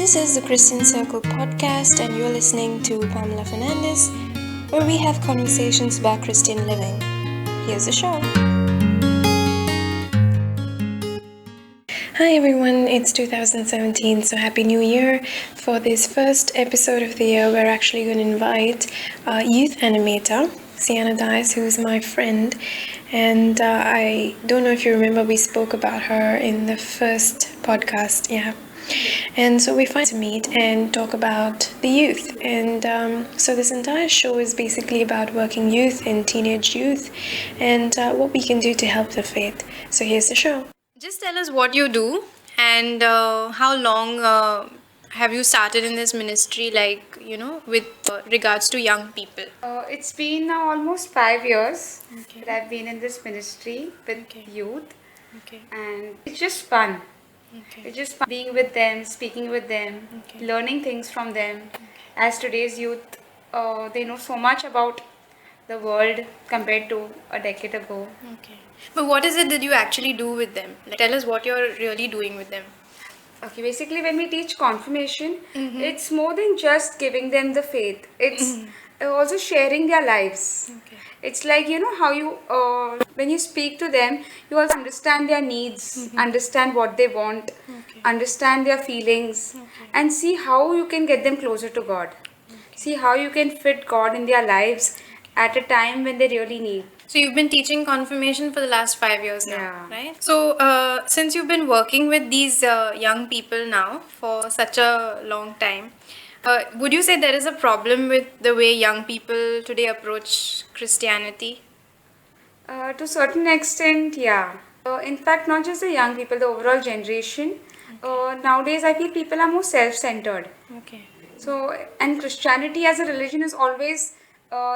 This is the Christian Circle podcast, and you're listening to Pamela Fernandez, where we have conversations about Christian living. Here's the show. Hi everyone, it's 2017, so Happy New Year. For this first episode of the year, we're actually going to invite a youth animator, Siana Dias, who's my friend. And I don't know if you remember, we spoke about her in the first podcast, And so we find to meet and talk about the youth. And so this entire show is basically about working youth and teenage youth and what we can do to help the faith. So here's the show. Just tell us what you do and how long have you started in this ministry, with regards to young people? It's been now almost 5 years Okay. that I've been in this ministry with Okay. youth, Okay. and it's just fun. Okay. It's just fun being with them, speaking with them, Okay. learning things from them. As today's youth, they know so much about the world compared to a decade ago. Okay. But what is it that you actually do with them? Like, tell us what you're really doing with them. Okay, basically, when we teach confirmation, it's more than just giving them the faith. It's also sharing their lives. Okay. It's like, how you, when you speak to them, you also understand their needs, understand what they want, Okay. understand their feelings, and see how you can get them closer to God. See how you can fit God in their lives at a time when they really need. So you've been teaching confirmation for the last 5 years now, Yeah. right? So since you've been working with these young people now for such a long time, would you say there is a problem with the way young people today approach Christianity? To a certain extent, yeah. In fact, not just the young people, the overall generation. Nowadays, I feel people are more self-centered. Okay. So, and Christianity as a religion is always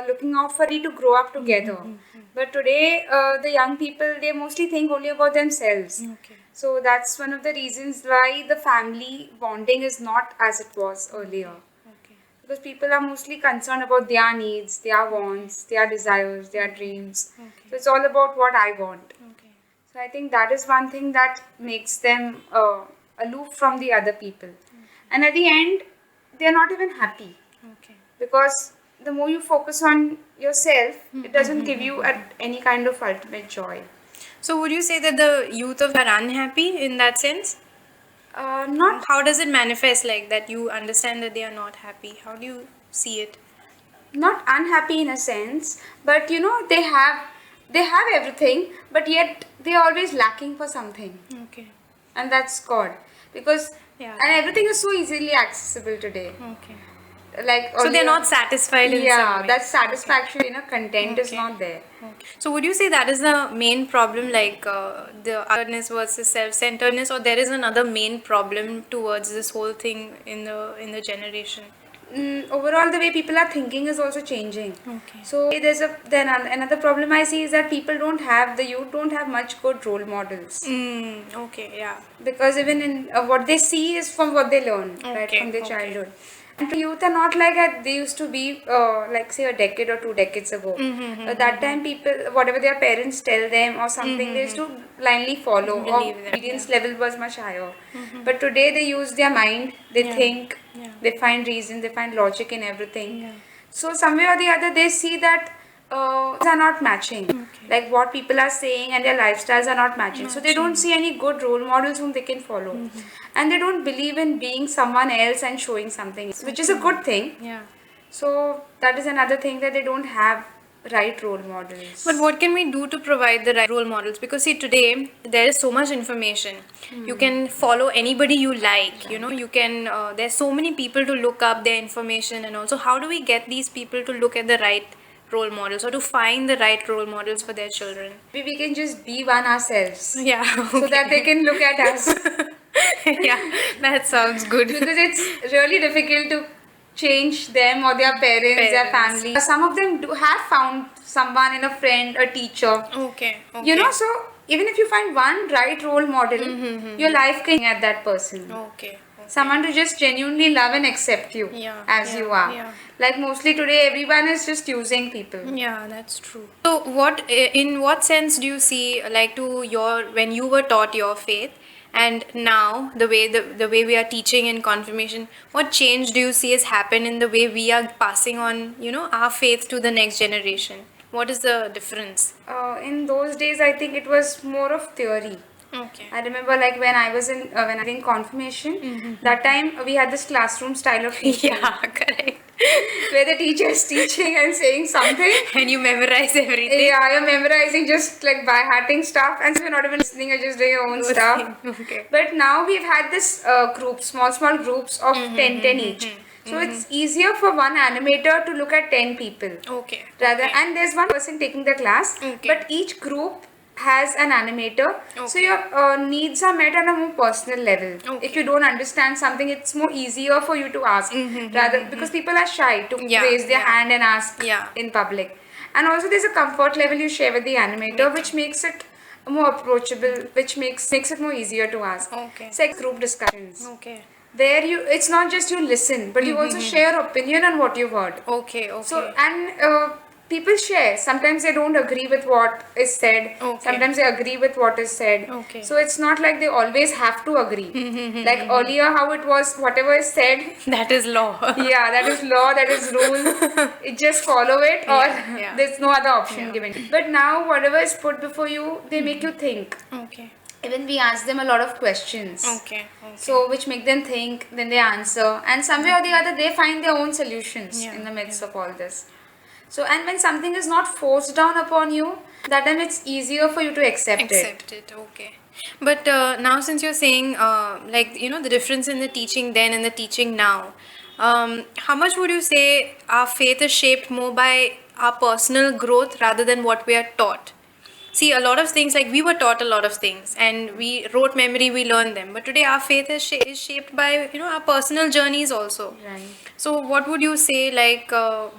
looking out for you to grow up together. But today, the young people, they mostly think only about themselves. Okay. So that's one of the reasons why the family bonding is not as it was earlier. Okay. Because people are mostly concerned about their needs, their wants, their desires, their dreams. So it's all about what I want. Okay. So I think that is one thing that makes them aloof from the other people. And at the end, they are not even happy, Okay. because the more you focus on yourself, it doesn't give you any kind of ultimate joy. So would you say that the youth are unhappy in that sense? Not How does it manifest like that you understand that they are not happy? How do you see it? not unhappy in a sense, but they have everything, but yet they are always lacking for something, Okay. and that's God, because Yeah. and everything is so easily accessible today. Okay. Like So they're earlier- not satisfied in some Yeah, way. that satisfaction, content is Okay. not there. Okay. So would you say that is the main problem, like the otherness versus self-centeredness, or there is another main problem towards this whole thing in the generation? Overall, the way people are thinking is also changing. Okay. So another problem I see is that the youth don't have much good role models, Okay. Yeah. because even in what they see is from what they learn, right, Okay, from their okay. childhood. And the youth are not like that they used to be, like say a decade or 2 decades ago. At that time, people, whatever their parents tell them or something, they used to blindly follow. Believe or them, obedience level was much higher. But today they use their mind, they Yeah. think, Yeah. they find reason, they find logic in everything. Yeah. So somewhere or the other, they see that are not matching. Okay. Like what people are saying and their lifestyles are not matching. So they don't see any good role models whom they can follow. And they don't believe in being someone else and showing something, which is a good thing. Yeah. So that is another thing, that they don't have right role models. But what can we do to provide the right role models? Because see, today there is so much information. You can follow anybody you like. You can. There's so many people to look up their information, and also how do we get these people to look at the right role models or to find the right role models for their children? Maybe we can just be one ourselves, Yeah. so that they can look at us. Yeah, that sounds good. Because it's really difficult to change them or their parents, their Parents. family. Some of them have found someone in a friend, a teacher. Okay. Okay. So even if you find one right role model, your life can at that person. Okay. Someone to just genuinely love and accept you as you are. Yeah. Like mostly today, everyone is just using people. Yeah, that's true. So in what sense do you see, like when you were taught your faith, and now the way we are teaching in confirmation, what change do you see has happened in the way we are passing on, our faith to the next generation? What is the difference? In those days, I think it was more of theory. Okay. I remember like when I was in confirmation, that time we had this classroom style of teaching. Yeah, correct. Where the teacher is teaching and saying something. And you memorize everything. Yeah, you're memorizing just like by hearting stuff, and so you're not even listening, you're just doing your own stuff. Okay. But now we've had this group, small groups of 10 each. So it's easier for one animator to look at 10 people. Okay. Rather, Okay. and there's one person taking the class, Okay. but each group has an animator. So Okay. your needs are met on a more personal level. Okay. If you don't understand something, it's more easier for you to ask. Rather, because people are shy to Yeah, raise their yeah. hand and ask Yeah. in public. And also there's a comfort level you share with the animator, which makes it more approachable, which makes it more easier to ask. Okay. It's like group discussions. Okay. Where it's not just you listen, but you also share your opinion on what you've heard. Okay. Okay. So, and people share. Sometimes they don't agree with what is said. Okay. Sometimes they agree with what is said. Okay. So it's not like they always have to agree. Like earlier, how it was, whatever is said, That is law. yeah, that is law, that is rule. It just follow it, or yeah. there's no other option given. But now, whatever is put before you, they make you think. Okay. Even we ask them a lot of questions. Okay. Okay. So, which make them think, then they answer, and some way or the other, they find their own solutions Yeah, in the midst of all this. So, and when something is not forced down upon you, that time it's easier for you to accept it. Accept it. Okay. But now, since you're saying, the difference in the teaching then and the teaching now, how much would you say our faith is shaped more by our personal growth rather than what we are taught? See, a lot of things, like we were taught a lot of things and we wrote memory, we learned them. But today our faith is shaped by, our personal journeys also. Right. So what would you say,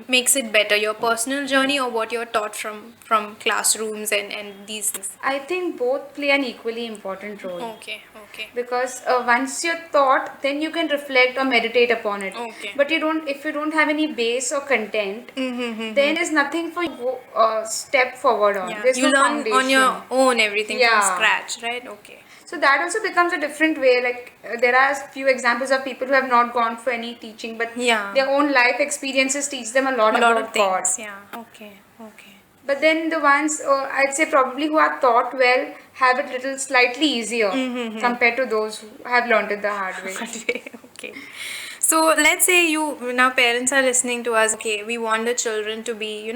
makes it better, your personal journey or what you're taught from classrooms and these things? I think both play an equally important role. Okay, okay. Because once you're taught, then you can reflect or meditate upon it. Okay. But if you don't have any base or content, then there's nothing for you to step forward on. Yeah, There's you no learn foundation. on your own everything from Yeah. scratch, right? Okay. So that also becomes a different way. Like there are few examples of people who have not gone for any teaching, but Yeah. their own life experiences teach them a lot A lot about of God. things. Yeah. Okay. Okay. But then the ones I'd say probably who are taught well have it little slightly easier compared to those who have learned it the hard way. Okay. So let's say now parents are listening to us. Okay, we want the children to be,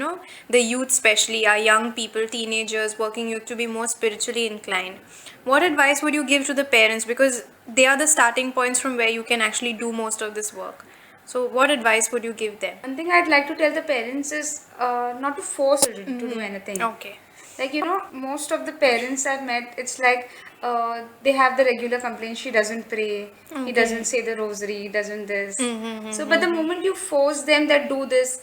the youth, especially our young people, teenagers, working youth, to be more spiritually inclined. What advice would you give to the parents? Because they are the starting points from where you can actually do most of this work. So what advice would you give them? One thing I'd like to tell the parents is not to force children to do anything. Okay. Like, most of the parents I've met, it's like they have the regular complaint, she doesn't pray, he doesn't say the rosary, he doesn't this. So, but the moment you force them that do this,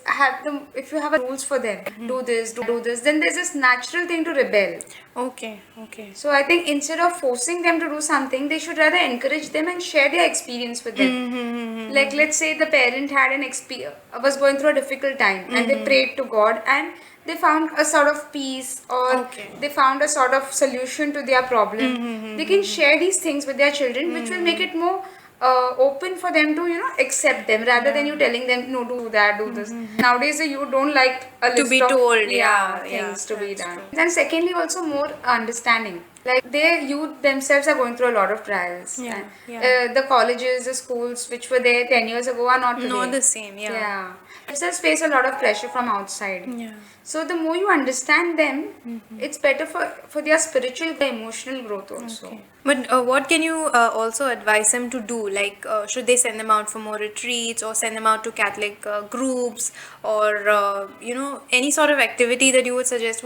if you have rules for them, do this, then there's this natural thing to rebel. Okay. Okay. So I think instead of forcing them to do something, they should rather encourage them and share their experience with them. Like, let's say the parent had was going through a difficult time and they prayed to God and they found a sort of peace, or they found a sort of solution to their problem. They can share these things with their children, which will make it more open for them to accept them, rather than you telling them no, do that, do this. Nowadays you don't like a list be of told, things to be done. And secondly, also more understanding. Like their youth themselves are going through a lot of trials. Yeah, And, the colleges, the schools which were there 10 years ago are not today. Not the same. Yeah. Yeah. Themselves face a lot of pressure from outside. Yeah. So the more you understand them, it's better for their spiritual, their emotional growth also. Okay. But what can you also advise them to do? Like, should they send them out for more retreats or send them out to Catholic groups, or any sort of activity that you would suggest?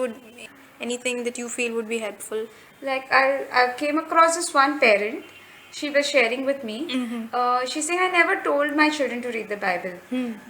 Anything that you feel would be helpful? Like I came across this one parent. She was sharing with me. She's saying, I never told my children to read the Bible,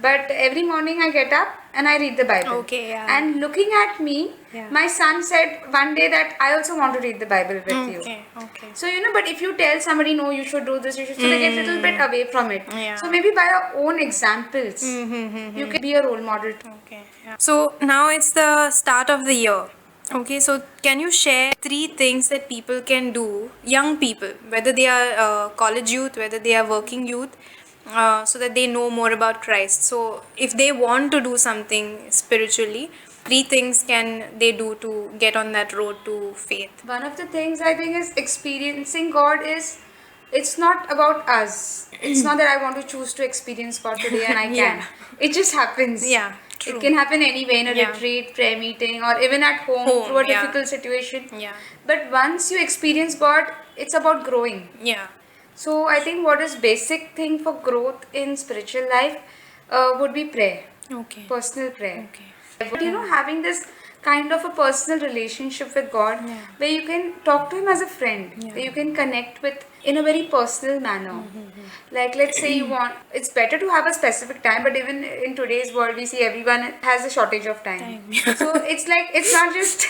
but every morning I get up and I read the Bible. Okay, yeah. And looking at me, my son said one day that I also want to read the Bible with you. Okay. So but if you tell somebody, no, you should do this, you should, so they get a little bit away from it. Yeah. So maybe by your own examples, you can be a role model. Okay. Yeah. So now it's the start of the year. Okay, so can you share 3 things that people can do, young people, whether they are college youth, whether they are working youth, so that they know more about Christ? So, if they want to do something spiritually, 3 things can they do to get on that road to faith? One of the things I think is experiencing God is, it's not about us. It's not that I want to choose to experience God today and I can. Yeah. It just happens. Yeah, It true. can happen anyway, in a Yeah. retreat, prayer meeting, or even at home, Home, through a yeah. difficult situation. Yeah. But once you experience God, it's about growing. Yeah. So I think what is basic thing for growth in spiritual life would be prayer, Okay. personal prayer. Okay. But having this kind of a personal relationship with God, Yeah. where you can talk to Him as a friend, Yeah. where you can connect with in a very personal manner. Like, let's say you want, it's better to have a specific time, but even in today's world, we see everyone has a shortage of time. So it's like, it's not just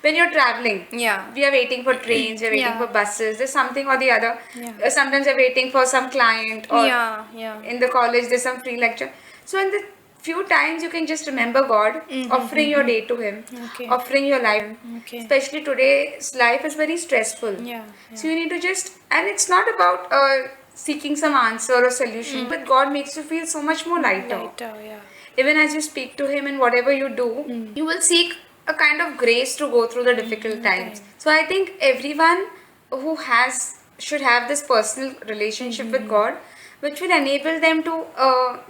when you're traveling. Yeah. We are waiting for trains, we're waiting Yeah. for buses, there's something or the other. Yeah. Sometimes we're waiting for some client, or Yeah. Yeah. in the college there's some free lecture. So in the few times you can just remember God, offering your day to Him, Okay. offering your life. Okay. Especially today's life is very stressful. Yeah. So you need to just, and it's not about seeking some answer or solution, but God makes you feel so much more lighter. Lighter, yeah. Even as you speak to Him in whatever you do, you will seek a kind of grace to go through the difficult times. So I think everyone who has should have this personal relationship with God, which will enable them to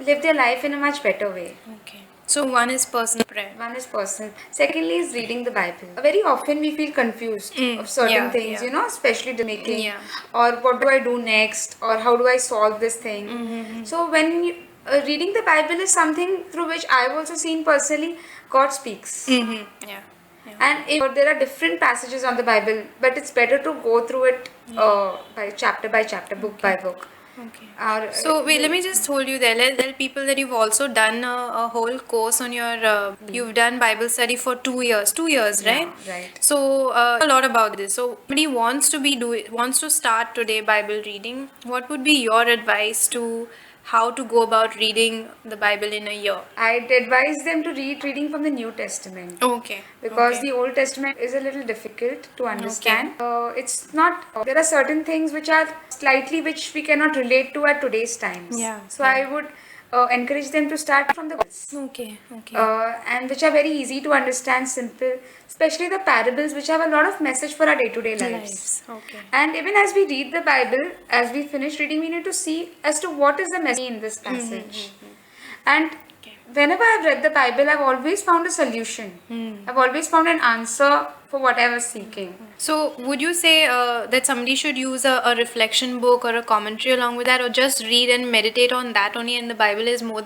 live their life in a much better way. Okay. So one is personal prayer. One is personal. Secondly is reading the Bible. Very often we feel confused of certain yeah, things, yeah. Especially the making, Yeah. or what do I do next, or how do I solve this thing. So when reading the Bible is something through which I've also seen personally, God speaks. Yeah. Yeah. And if there are different passages on the Bible, but it's better to go through it by chapter, book by book. Okay. So wait, let me just hold you there. Let tell people that you've also done a whole course on your. You've done Bible study for 2 years. 2 years, right? Yeah, right. So a lot about this. So somebody wants to start today Bible reading. What would be your advice to how to go about reading the Bible in a year? I'd advise them to reading from the New Testament. Okay. Because Okay. the Old Testament is a little difficult to understand. It's not, there are certain things which are slightly which we cannot relate to at today's times. Yeah, So I would encourage them to start from the Gospels. Okay. Okay. And which are very easy to understand, simple, especially the parables, which have a lot of message for our day-to-day lives. Okay. And even as we read the Bible, as we finish reading, we need to see as to what is the message in this passage. And whenever I've read the Bible, I've always found a solution. I've always found an answer for what I was seeking. So, would you say that somebody should use a reflection book or a commentary along with that, or just read and meditate on that only, and the Bible is more?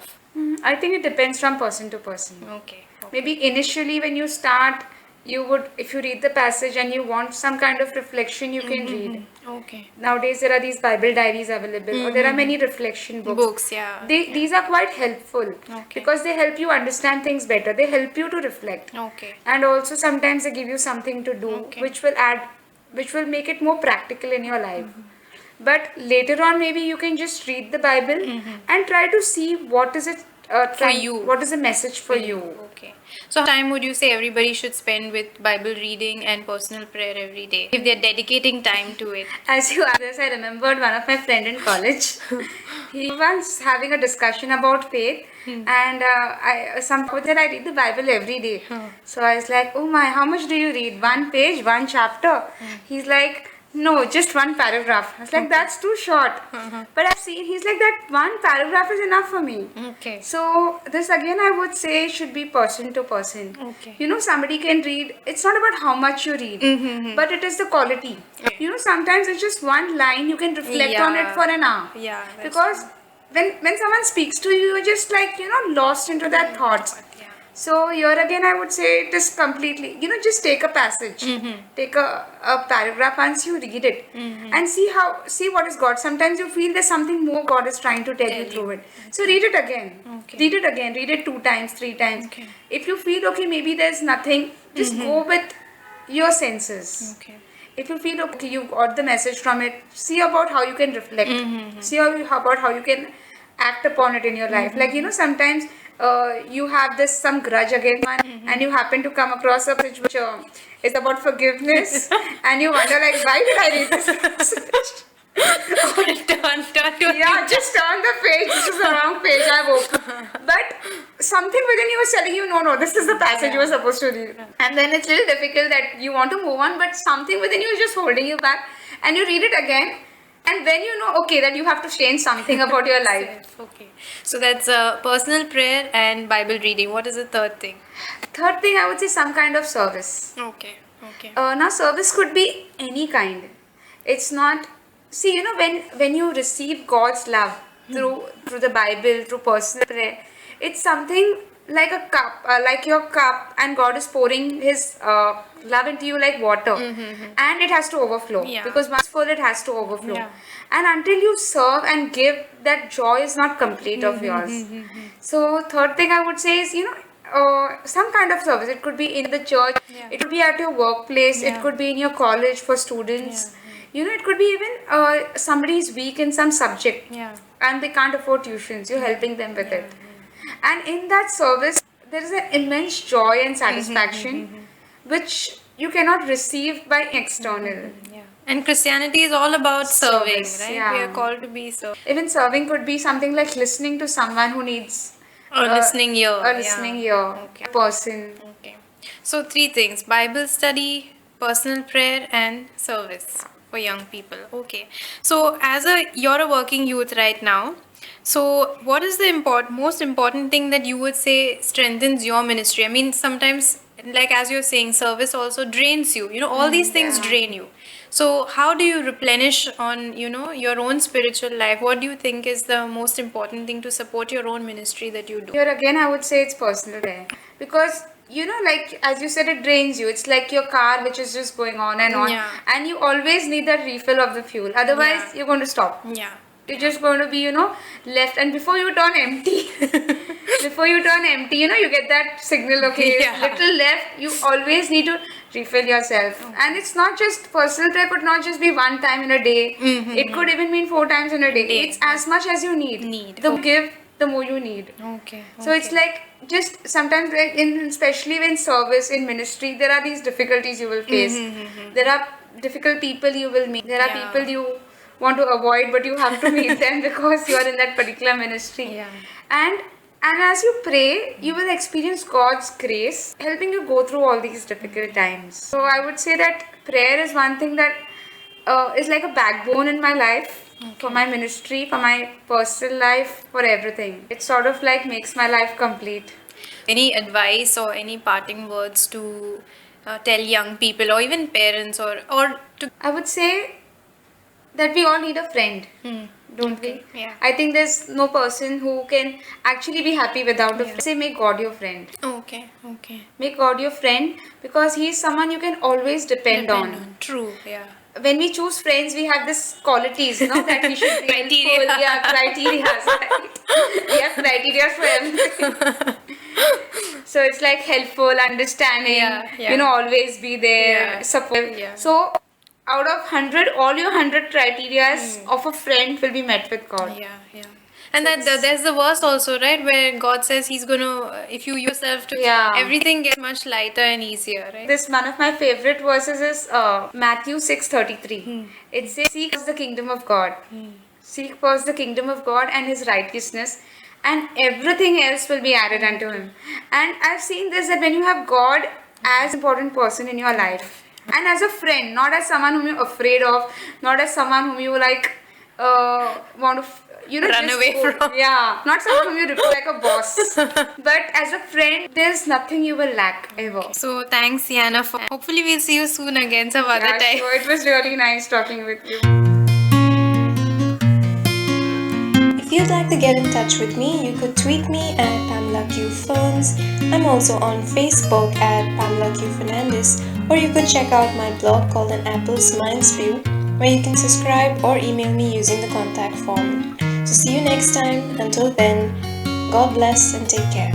I think it depends from person to person. Okay. Maybe initially when you start, you would, if you read the passage and you want some kind of reflection, you can read. Okay. Nowadays there are these Bible diaries available, or there are many reflection books. Yeah. These are quite helpful because they help you understand things better. They help you to reflect. Okay. And also sometimes they give you something to do, which will make it more practical in your life. But later on, maybe you can just read the Bible and try to see what is it For you. what is the message for you. Okay. So, how time would you say everybody should spend with Bible reading and personal prayer every day if they're dedicating time to it? As you asked this, I remembered one of my friend in college. He was having a discussion about faith, and said I read the Bible every day. So I was like, oh my, how much do you read? One page, one chapter? He's like, no, just one paragraph. I was like, that's too short. But I've seen, he's like, that one paragraph is enough for me. Okay. So this again I would say should be person to person. Okay. Somebody can read, it's not about how much you read, but it is the quality. Sometimes it's just one line, you can reflect on it for an hour. Yeah. Because when someone speaks to you, you're just like, lost into their thoughts. So here again I would say it is completely, just take a passage, take a paragraph once you read it and see what is God. Sometimes you feel there's something more God is trying to tell you through it. So read it again, read it again, read it 2 times, 3 times. If you feel okay, maybe there's nothing, just go with your senses. If you feel okay, you got the message from it, see about how you can reflect, see about how you can act upon it in your life. Like, sometimes you have this some grudge against one, and you happen to come across a passage which is about forgiveness, and you wonder like, why did I read this passage? turn to Yeah, just turn the page. This is the wrong page I've opened. But something within you was telling you, no, this is the passage you were supposed to read. And then it's a little difficult that you want to move on, but something within you is just holding you back. And you read it again, and then you know, okay, that you have to change something about your life. Okay. So that's personal prayer and Bible reading. What is the third thing? Third thing, I would say some kind of service. Okay. Okay. Now, service could be any kind. It's not. See, you know, when you receive God's love through the Bible, through personal prayer, it's something like a cup, like your cup, and God is pouring His love into you like water, and it has to overflow. Yeah. Because once full, it has to overflow. Yeah. And until you serve and give, that joy is not complete of yours. So, third thing I would say is, some kind of service. It could be in the church, it could be at your workplace, it could be in your college for students. It could be even somebody is weak in some subject and they can't afford tuitions. You're helping them with it. And in that service, there is an immense joy and satisfaction which you cannot receive by external. And Christianity is all about serving, Service, right? yeah. We are called to be serving. Even serving could be something like listening to someone who needs Or listening ear. a listening ear, a person. Okay. So 3 things: Bible study, personal prayer, and service for young people. Okay. So you're a working youth right now. So what is the most important thing that you would say strengthens your ministry? I mean, sometimes, like as you're saying, service also drains you. All these things drain you. So how do you replenish on, your own spiritual life? What do you think is the most important thing to support your own ministry that you do? Here again, I would say it's personal prayer. Because, like as you said, it drains you. It's like your car which is just going on and on. Yeah. And you always need that refill of the fuel. Otherwise, Yeah. you're going to stop. Yeah. You're just going to be, left. And before you turn empty, you get that signal, okay, Yeah. little left. You always need to refill yourself. And it's not just personal prayer, could not just be one time in a day. It could even mean 4 times in a day. It's as much as you need. The more you give, the more you need. Okay. So it's like just sometimes, like especially in service, in ministry, there are these difficulties you will face. There are difficult people you will meet. There are people you want to avoid, but you have to meet them because you are in that particular ministry. Yeah. And as you pray, you will experience God's grace helping you go through all these difficult times. So I would say that prayer is one thing that is like a backbone in my life. For my ministry, for my personal life, for everything. It sort of like makes my life complete. Any advice or any parting words to tell young people or even parents or to... I would say that we all need a friend, don't we? Yeah. I think there's no person who can actually be happy without a friend. Say, make God your friend. Okay. Make God your friend because He is someone you can always depend on. True, yeah. When we choose friends, we have this qualities, that we should be Criteria. helpful. Yeah, criteria, right? We have criteria for everything. So it's like helpful, understanding, always be there, support. Yeah. So out of 100, all your 100 criterias of a friend will be met with God. Yeah. And there's the verse also, right, where God says He's gonna, if you yourself to, everything gets much lighter and easier, right? This one of my favorite verses is Matthew 6:33. It says, "Seek first the kingdom of God. Seek first the kingdom of God and His righteousness, and everything else will be added unto Him." And I've seen this, that when you have God as an important person in your life, and as a friend, not as someone whom you're afraid of, not as someone whom you like want to run away from. Yeah, not someone whom you report like a boss, but as a friend, there's nothing you will lack ever. So thanks, Siana. Hopefully we'll see you soon again some other time. Sure. It was really nice talking with you. If you'd like to get in touch with me, you could tweet me at Pamela Q Ferns. I'm also on Facebook at Pamela Q Fernandez, or you could check out my blog called An Apple's Mind's View, where you can subscribe or email me using the contact form. So see you next time. Until then, God bless and take care.